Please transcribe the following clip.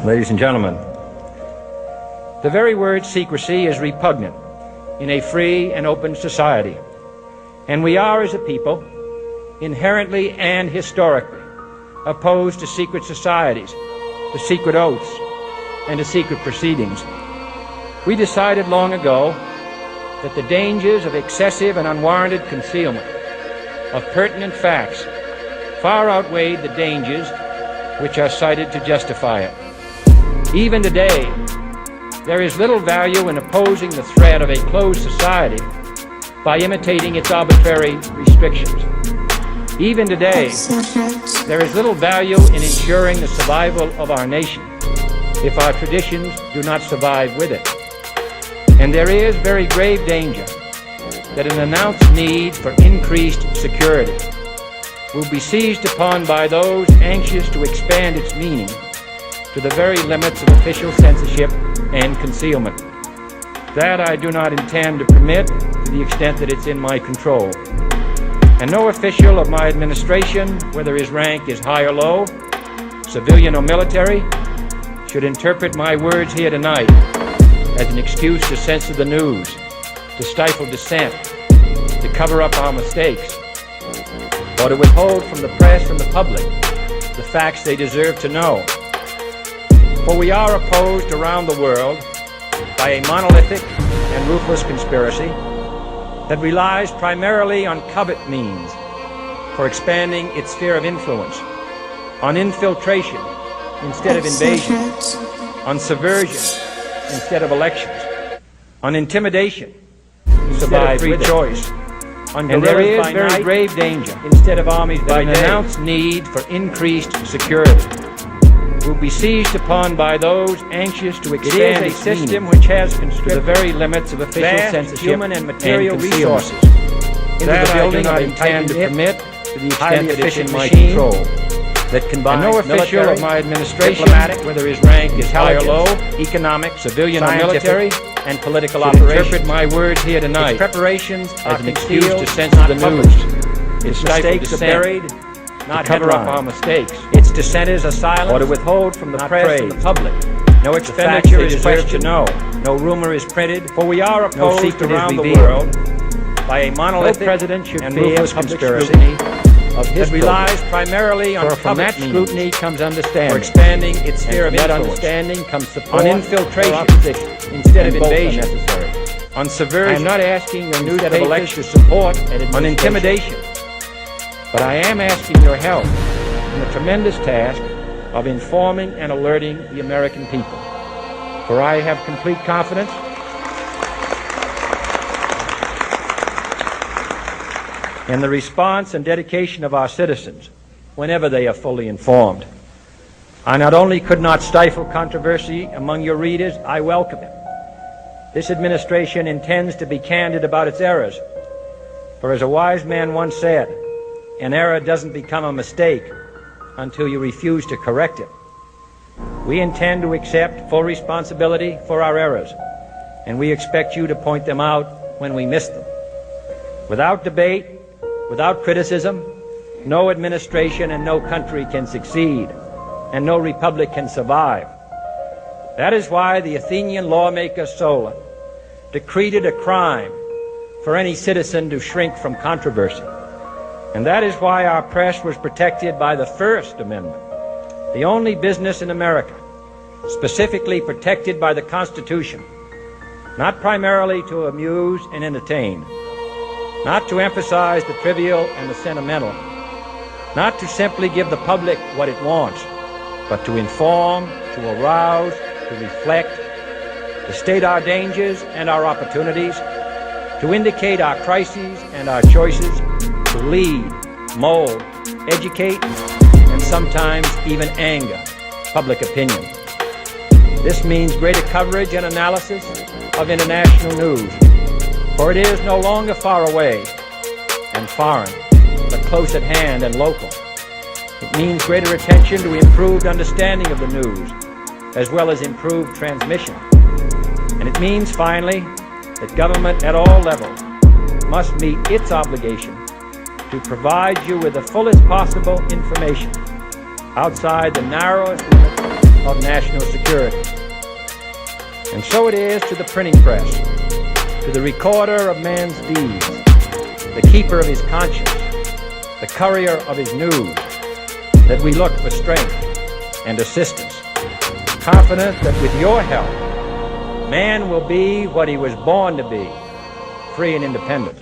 Ladies and gentlemen, the very word secrecy is repugnant in a free and open society, and we are, as a people, inherently and historically opposed to secret societies, to secret oaths, and to secret proceedings. We decided long ago that the dangers of excessive and unwarranted concealment of pertinent facts far outweighed the dangers which are cited to justify it. Even today, there is little value in opposing the threat of a closed society by imitating its arbitrary restrictions. Even today, there is little value in ensuring the survival of our nation if our traditions do not survive with it. And there is very grave danger that an announced need for increased security will be seized upon by those anxious to expand its meaning to the very limits of official censorship and concealment. That I do not intend to permit to the extent that it's in my control. And no official of my administration, whether his rank is high or low, civilian or military, should interpret my words here tonight as an excuse to censor the news, to stifle dissent, to cover up our mistakes, or to withhold from the press and the public the facts they deserve to know. For we are opposed around the world by a monolithic and ruthless conspiracy that relies primarily on covert means for expanding its sphere of influence, on infiltration instead of invasion, on subversion instead of elections, on intimidation instead of free choice. And there is very grave danger instead of armies that an announced need for increased security will be seized upon by those anxious to expand a system which has constricted the very limits of official censorship, human and material resources, into the building I intend to permit to the extent that it's in my control. That combines no official of my administration, whether his rank is high or low, economic, civilian or military, and political operations, interpret my words here tonight its preparations as an excuse to censor the news. Its mistakes are buried, not to cover up our mistakes. Its dissenters are silent, or to withhold from the press and the public. No expenditure is questioned, no rumor is printed, for we are opposed around the world by a monolithic and ruthless conspiracy that relies primarily on covert scrutiny comes understanding, for expanding its sphere of influence. Understanding comes support, on infiltration instead of invasion, on subversion. I am not asking your newspapers to support, on intimidation, but I am asking your help in the tremendous task of informing and alerting the American people. For I have complete confidence in the response and dedication of our citizens whenever they are fully informed. I not only could not stifle controversy among your readers, I welcome it. This administration intends to be candid about its errors. For as a wise man once said, an error doesn't become a mistake until you refuse to correct it. We intend to accept full responsibility for our errors, and we expect you to point them out when we miss them. Without debate, without criticism, no administration and no country can succeed, and no republic can survive. That is why the Athenian lawmaker Solon decreed it a crime for any citizen to shrink from controversy. And that is why our press was protected by the First Amendment, the only business in America specifically protected by the Constitution, not primarily to amuse and entertain, not to emphasize the trivial and the sentimental, not to simply give the public what it wants, but to inform, to arouse, to reflect, to state our dangers and our opportunities, to indicate our crises and our choices, to lead, mold, educate, and sometimes even anger public opinion. This means greater coverage and analysis of international news, for it is no longer far away and foreign, but close at hand and local. It means greater attention to improved understanding of the news, as well as improved transmission. And it means, finally, that government at all levels must meet its obligation to provide you with the fullest possible information outside the narrowest limits of national security. And so it is to the printing press, to the recorder of man's deeds, the keeper of his conscience, the courier of his news, that we look for strength and assistance, confident that with your help, man will be what he was born to be, free and independent.